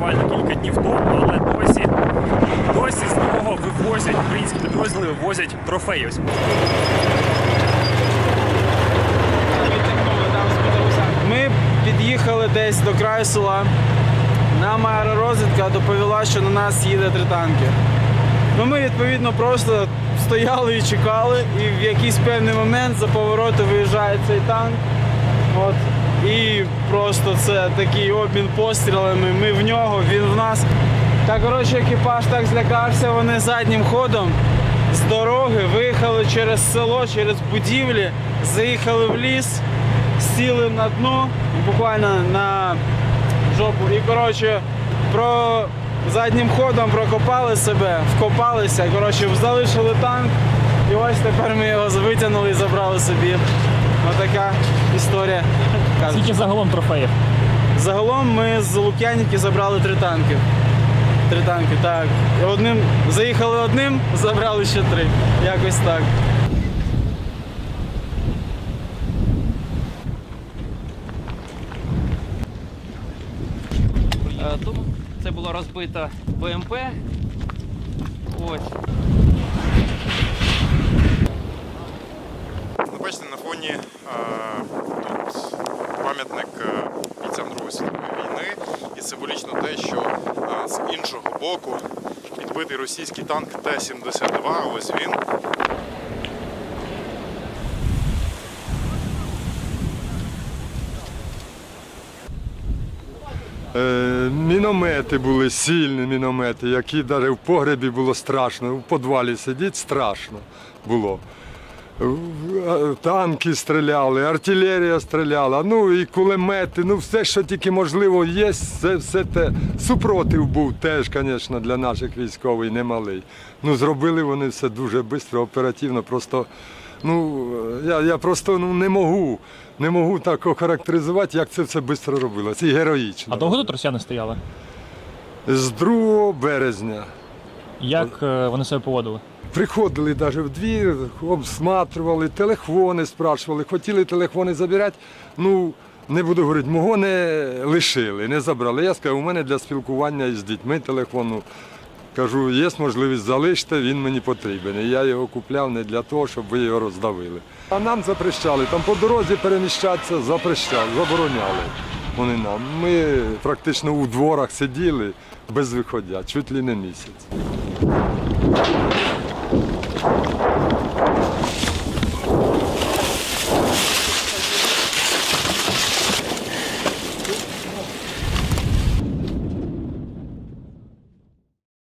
буквально кілька днів тому, але досі з нього вивозять, українські підрозділи вивозять трофеї. Ми під'їхали десь до краю села. Нам аеророзвідка доповіла, що на нас їде 3 танки. Ми, відповідно, просто стояли і чекали, і в якийсь певний момент за повороту виїжджає цей танк. І просто це такий обмін пострілами, ми в нього, він в нас. Екіпаж так злякався, вони заднім ходом з дороги виїхали через село, через будівлі, заїхали в ліс, сіли на дно, буквально на жопу. І, заднім ходом прокопали себе, вкопалися, залишили танк. І ось тепер ми його витягнули і забрали собі. Отака історія. Скільки загалом трофеїв? Загалом ми з Лук'янівки забрали 3 танки. 3 танки, так. Заїхали одним, забрали ще 3. Якось так. Тут це була розбита БМП. Ось. Бачите, на фоні тут пам'ятник бійцям Другої світової війни, і символічно те, що з іншого боку підбитий російський танк Т-72, ось він. Міномети були, сильні міномети, які навіть в погребі було страшно, в підвалі сидіти страшно було. Танки стріляли, артилерія стріляла, і кулемети, все, що тільки можливо є, все те. Супротив був теж, звісно, для наших військових немалий. Зробили вони все дуже швидко, оперативно, просто, я просто не можу так охарактеризувати, як це все швидко робило. Це героїчно. А довго тут росіяни стояли? З 2 березня. Як вони себе поводили? Приходили навіть в двір, обсматрували, телефони спрашували, хотіли телефони забирати, не буду говорити, мого не лишили, не забрали. Я сказав, у мене для спілкування із дітьми телефону. Кажу, є можливість залишити, він мені потрібен. І я його купляв не для того, щоб ви його роздавили. А нам запрещали, там по дорозі переміщатися забороняли вони нам. Ми практично у дворах сиділи без виходя, чуть ли не місяць.